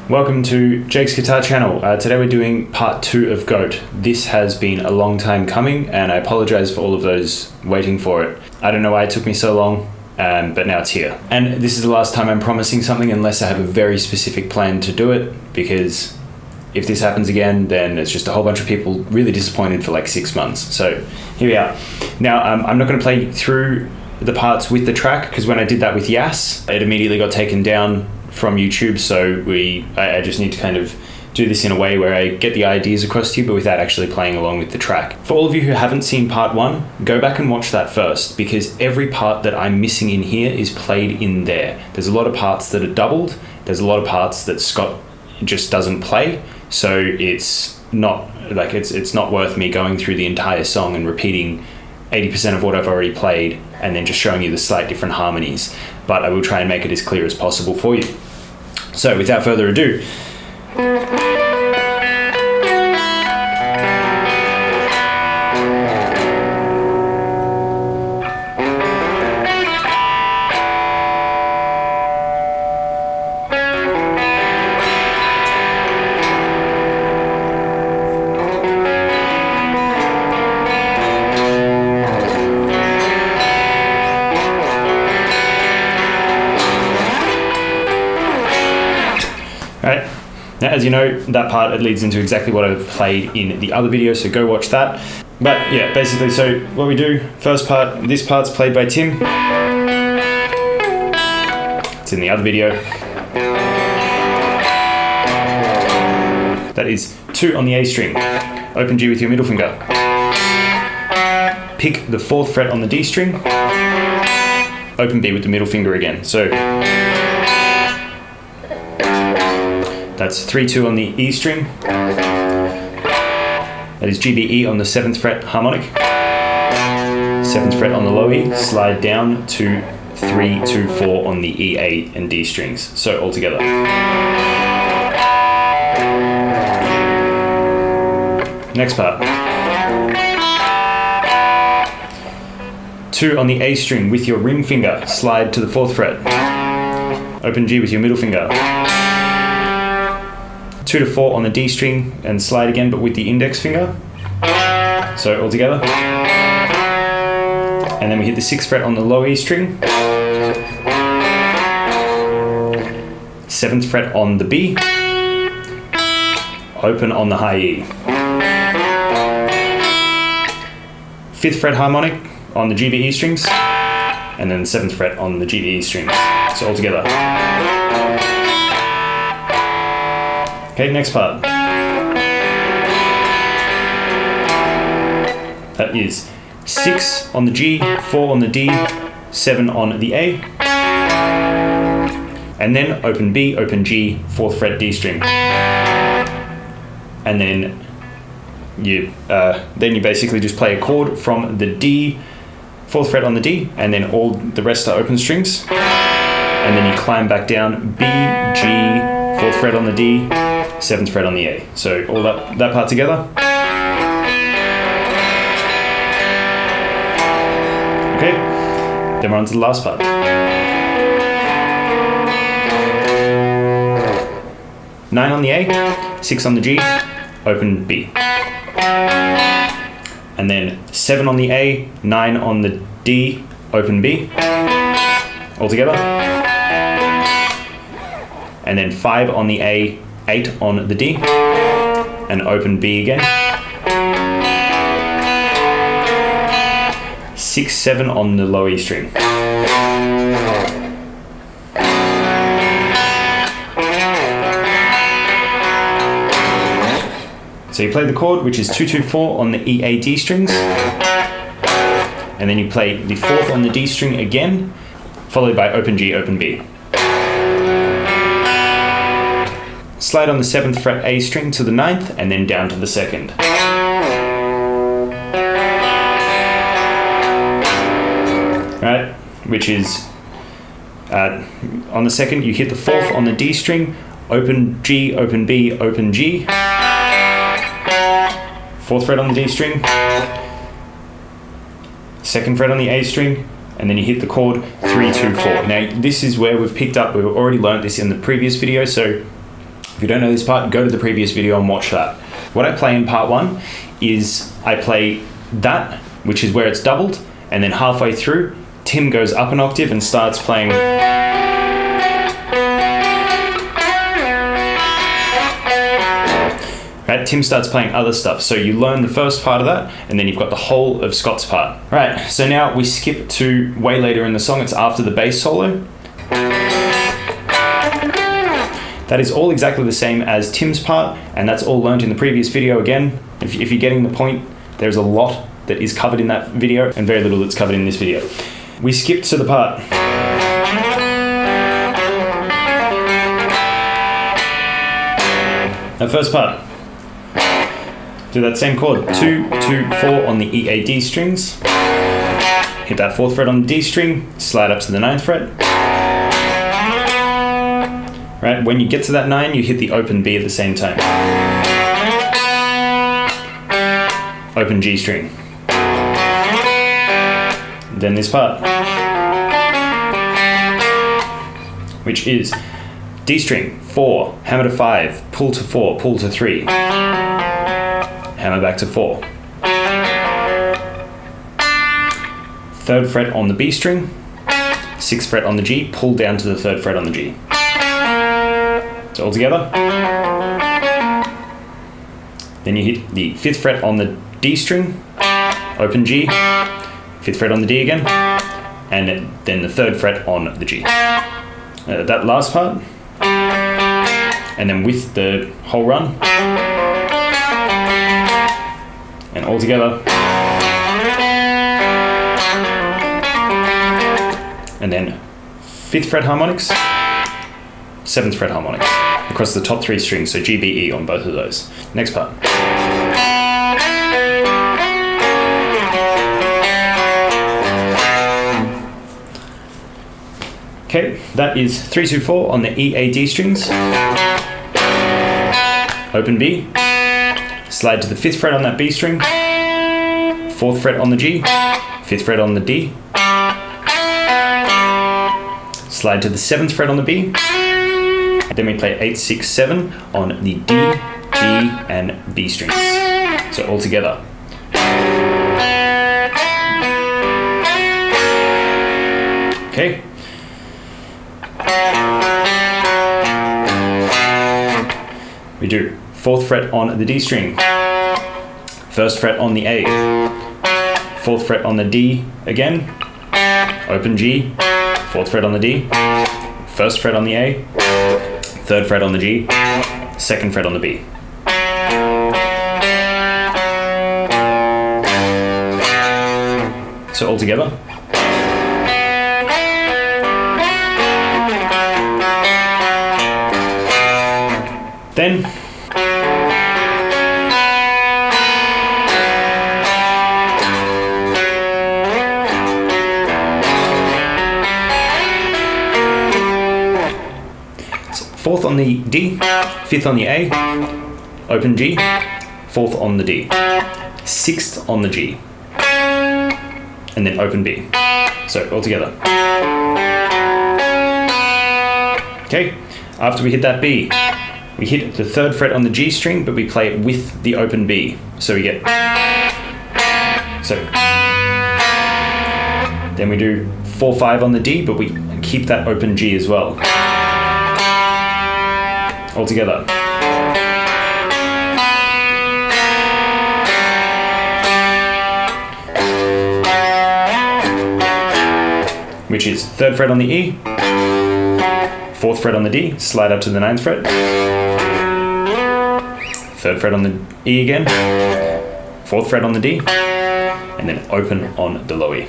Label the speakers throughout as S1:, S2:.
S1: Welcome to Jake's Guitar Channel. Today we're doing part 2 of G.O.A.T. This has been a long time coming and I apologize for all of those waiting for it. I don't know why it took me so long, but now it's here. And this is the last time I'm promising something unless I have a very specific plan to do it, because if this happens again, then it's just a whole bunch of people really disappointed for like 6 months. So here we are. Now, I'm not going to play through the parts with the track, because when I did that with Yas, it immediately got taken down from YouTube. So I just need to kind of do this in a way where I get the ideas across to you, but without actually playing along with the track. For all of you who haven't seen part 1, go back and watch that first, because every part that I'm missing in here is played in there. There's a lot of parts that are doubled. There's a lot of parts that Scott just doesn't play. So it's not like it's not worth me going through the entire song and repeating 80% of what I've already played and then just showing you the slight different harmonies, but I will try and make it as clear as possible for you. So without further ado, right. Now, as you know, that part, it leads into exactly what I've played in the other video, so go watch that. But yeah, basically, so what we do, first part, this part's played by Tim. It's in the other video. That is 2 on the A string. Open G with your middle finger. Pick the 4th fret on the D string. Open B with the middle finger again. So that's 3-2 on the E string. That is G-B-E on the 7th fret harmonic. 7th fret on the low E, slide down to 3-2-4 on the E, A, and D strings. So all together. Next part. 2 on the A string with your ring finger, slide to the 4th fret. Open G with your middle finger. 2-4 on the D string and slide again, but with the index finger. So all together. And then we hit the 6th fret on the low E string. 7th fret on the B. Open on the high E. 5th fret harmonic on the G-B-E strings. And then the 7th fret on the G-B-E strings. So all together. Okay, next part. That is 6 on the G, 4 on the D, 7 on the A, and then open B, open G, 4th fret D string, and then you basically just play a chord from the D, 4th fret on the D, and then all the rest are open strings, and then you climb back down B, G, 4th fret on the D, 7th fret on the A. So all that part together. Okay, then we're on to the last part. 9 on the A, 6 on the G, open B. And then 7 on the A, 9 on the D, open B. All together. And then 5 on the A, 8 on the D, and open B again. 6, 7 on the low E string. So you play the chord, which is 2-2-4 on the E, A, D strings, and then you play the 4th on the D string again, followed by open G, open B. Slide on the 7th fret A string to the 9th, and then down to the 2nd. Right, which is, on the 2nd, you hit the 4th on the D string, open G, open B, open G, 4th fret on the D string, 2nd fret on the A string, and then you hit the chord 3-2-4. Now this is where we've picked up, we've already learned this in the previous video, so If you don't know this part, go to the previous video and watch that. What I play in part 1 is I play that, which is where it's doubled, and then halfway through, Tim goes up an octave and starts playing. Right, Tim starts playing other stuff. So you learn the first part of that, and then you've got the whole of Scott's part. Right, so now we skip to way later in the song. It's after the bass solo. That is all exactly the same as Tim's part, and that's all learned in the previous video again. If you're getting the point, there's a lot that is covered in that video, and very little that's covered in this video. We skipped to the part. That first part. Do that same chord, 2, 2, 4 on the E, A, D strings. Hit that 4th fret on the D string, slide up to the 9th fret. Right, when you get to that 9, you hit the open B at the same time. Open G string. Then this part, which is D string, 4, hammer to 5, pull to 4, pull to 3. Hammer back to 4. 3rd fret on the B string, 6th fret on the G, pull down to the 3rd fret on the G. So all together. Then you hit the 5th fret on the D string, open G, 5th fret on the D again, and then the 3rd fret on the G. That last part, and then with the whole run, and all together, and then 5th fret harmonics, 7th fret harmonics across the top 3 strings, so G, B, E on both of those. Next part. Okay, that is 3, 2, 4 on the E, A, D strings. Open B. Slide to the 5th fret on that B string. 4th fret on the G. 5th fret on the D. Slide to the 7th fret on the B. Then we play 8, 6, 7 on the D, G, and B strings. So all together. Okay. We do 4th fret on the D string, 1st fret on the A, 4th fret on the D again, open G, 4th fret on the D, 1st fret on the A, 3rd fret on the G, 2nd fret on the B. So all together. Then so 4th on the D, 5th on the A, open G, 4th on the D, 6th on the G, and then open B. So all together. Okay, after we hit that B, we hit the 3rd fret on the G string, but we play it with the open B. So we get, then we do 4, 5 on the D, but we keep that open G as well. All together. Which is 3rd fret on the E, 4th fret on the D, slide up to the 9th fret, 3rd fret on the E again, 4th fret on the D, and then open on the low E.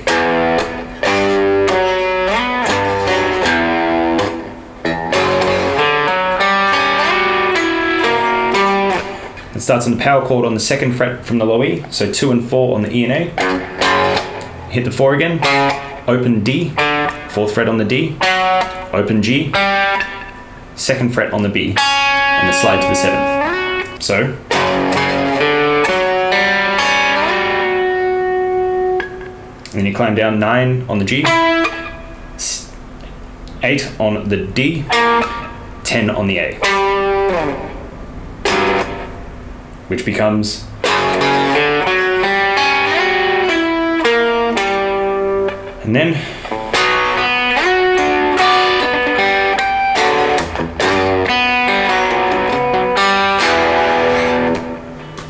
S1: It starts on the power chord on the 2nd fret from the low E, so 2 and 4 on the E and A. Hit the 4 again, open D, 4th fret on the D, open G, 2nd fret on the B, and the slide to the 7th. So, and then you climb down 9 on the G, 8 on the D, 10 on the A. which becomes... And then...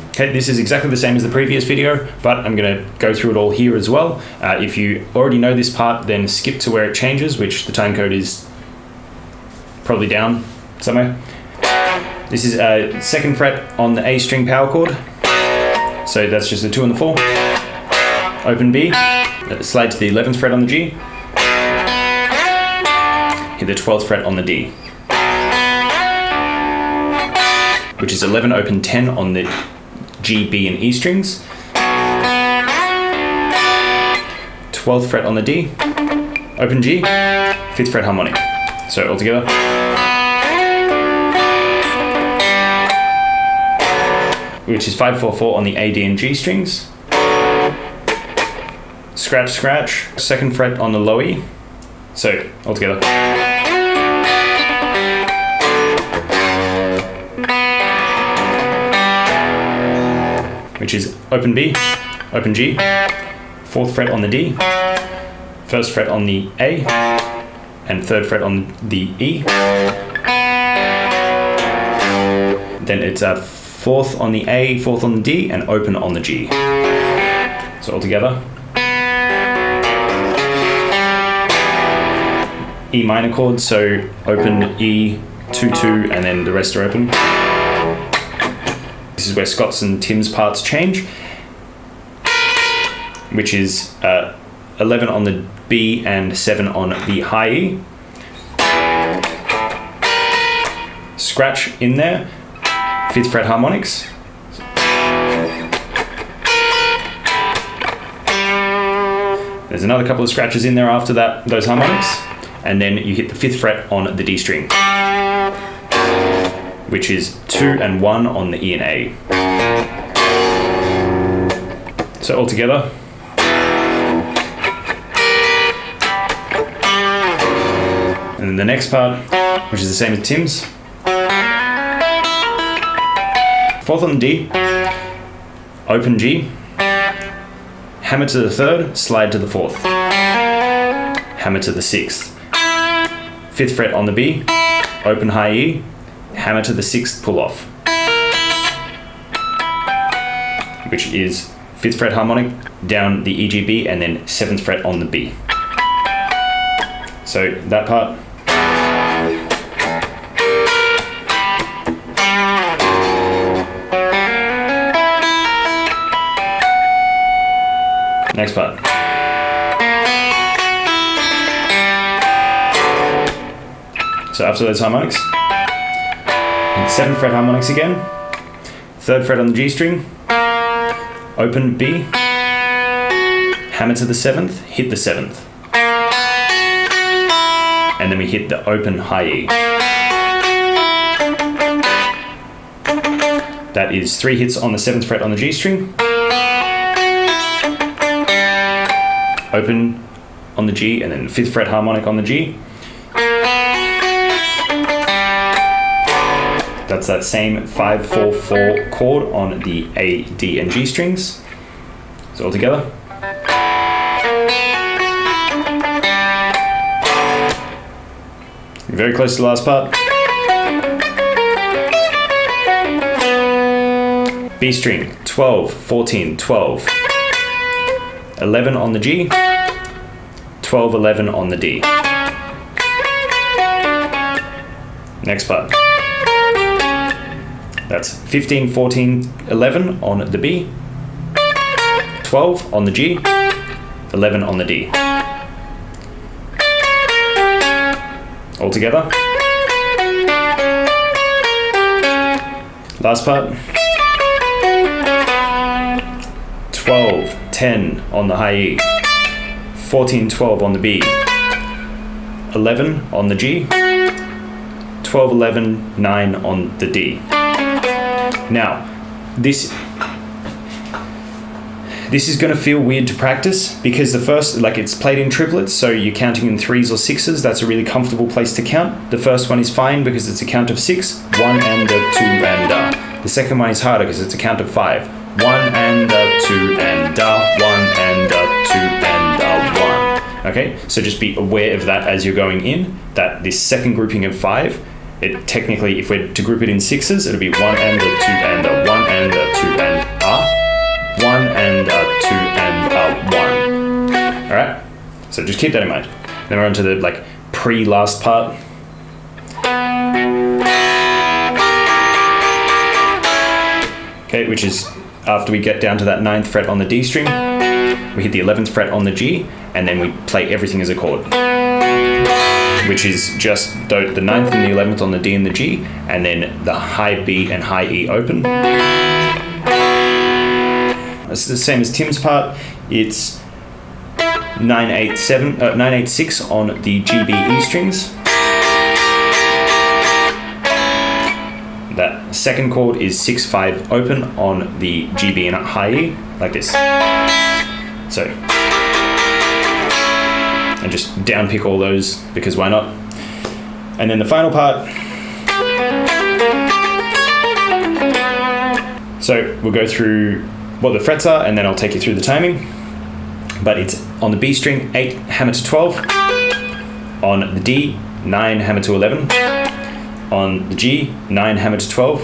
S1: Okay, this is exactly the same as the previous video, but I'm going to go through it all here as well. If you already know this part, then skip to where it changes, which the time code is probably down somewhere. This is a 2nd fret on the A string power chord. So that's just the 2 and the 4. Open B, slide to the 11th fret on the G. Hit the 12th fret on the D. Which is 11, open 10 on the G, B, and E strings. 12th fret on the D, open G, 5th fret harmonic. So altogether. Which is 5, 4, 4 on the A, D, and G strings. Scratch, scratch, 2nd fret on the low E. So altogether. Which is open B, open G, 4th fret on the D, 1st fret on the A, and 3rd fret on the E. Then it's a 4th on the A, 4th on the D, and open on the G. So all together. E minor chord, so open E, 2, 2, and then the rest are open. This is where Scott's and Tim's parts change, which is 11 on the B and 7 on the high E. Scratch in there, 5th fret harmonics. There's another couple of scratches in there after that, those harmonics, and then you hit the 5th fret on the D string, which is 2 and 1 on the E and A. So all together. And then the next part, which is the same as Tim's. 4th on the D, open G, hammer to the 3rd, slide to the 4th, hammer to the 6th, 5th fret on the B, open high E, hammer to the 6th, pull off, which is 5th fret harmonic down the E, G, B, and then 7th fret on the B. So that part. Next part. So after those harmonics, 7th fret harmonics again, 3rd fret on the G string, open B, hammer to the 7th, hit the 7th, and then we hit the open high E. That is 3 hits on the 7th fret on the G string, open on the G, and then 5th fret harmonic on the G. That's that same 5, 4, 4 chord on the A, D, and G strings. So all together. Very close to the last part. B string, 12, 14, 12. 11 on the G, 12, 11 on the D. Next part. That's 15, 14, 11 on the B, 12 on the G, 11 on the D. All together. Last part. 12, 10 on the high E, 14, 12 on the B, 11 on the G, 12, 11, 9 on the D. Now, this is going to feel weird to practice because the first, like, it's played in triplets, so you're counting in 3s or 6s. That's a really comfortable place to count. The first one is fine because it's a count of 6, 1 and 2 and. The The second one is harder because it's a count of 5. 1 and a 2 and a 1 and a 2 and a 1. Okay, so just be aware of that as you're going in, that this second grouping of 5, it technically, if we're to group it in 6s, it'll be 1 and a 2 and a 1 and a 2 and a 1 and a 2 and a 1. Alright, so just keep that in mind. Then we're on to the like pre-last part. Okay, which is after we get down to that 9th fret on the D string, we hit the 11th fret on the G, and then we play everything as a chord, which is just the 9th and the 11th on the D and the G, and then the high B and high E open. It's the same as Tim's part. It's 9/8/6 on the G, B, E strings. That second chord is 6/5 open on the G, B, and high E, like this. So, and just downpick all those because why not? And then the final part. So we'll go through what the frets are, and then I'll take you through the timing. But it's on the B string 8 hammer to 12, on the D 9 hammer to 11. On the G, 9 hammer to 12.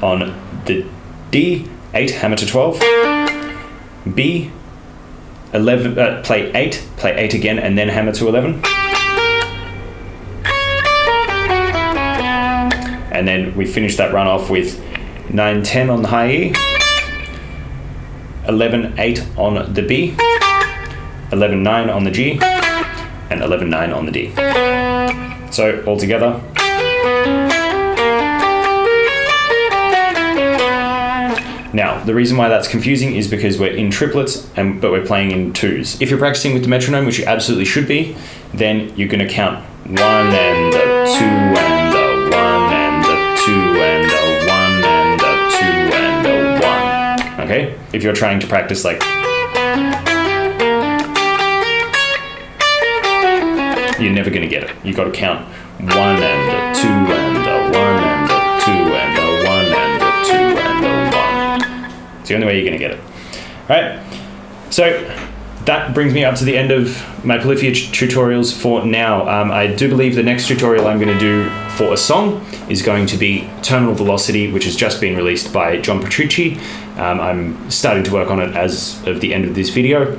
S1: On the D, 8 hammer to 12. B, 11, play 8 again, and then hammer to 11. And then we finish that run off with 9/10 on the high E, 11/8 on the B, 11/9 on the G, and 11/9 on the D. So all together. Now, the reason why that's confusing is because we're in triplets, but we're playing in 2s. If you're practicing with the metronome, which you absolutely should be, then you're going to count 1 and a 2 and a 1 and a 2 and a 1 and a 2 and a 1. Okay? If you're trying to practice like... you're never going to get it. You've got to count 1 and a 2 and a 1 and a 2 and a 1 and a 2 and a 1. It's the only way you're going to get it. All right, so that brings me up to the end of my Polyphia tutorials for now. I do believe the next tutorial I'm going to do for a song is going to be Terminal Velocity, which has just been released by John Petrucci. I'm starting to work on it as of the end of this video.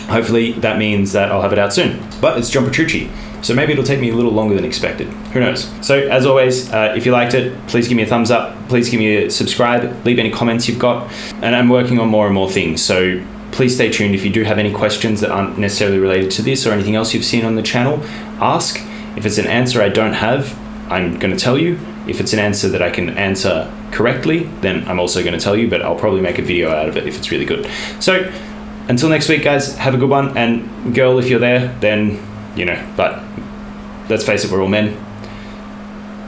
S1: Hopefully that means that I'll have it out soon. But it's John Petrucci, so maybe it'll take me a little longer than expected. Who knows? So as always, if you liked it, please give me a thumbs up. Please give me a subscribe. Leave any comments you've got. And I'm working on more and more things, so please stay tuned. If you do have any questions that aren't necessarily related to this or anything else you've seen on the channel, ask. If it's an answer I don't have, I'm going to tell you. If it's an answer that I can answer correctly, then I'm also going to tell you, but I'll probably make a video out of it if it's really good. So until next week, guys, have a good one. And girl, if you're there, then, you know, but let's face it, we're all men.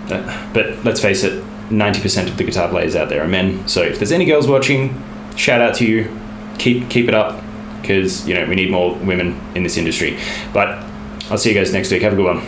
S1: But let's face it, 90% of the guitar players out there are men. So if there's any girls watching, shout out to you. Keep it up, because, you know, we need more women in this industry. But I'll see you guys next week. Have a good one.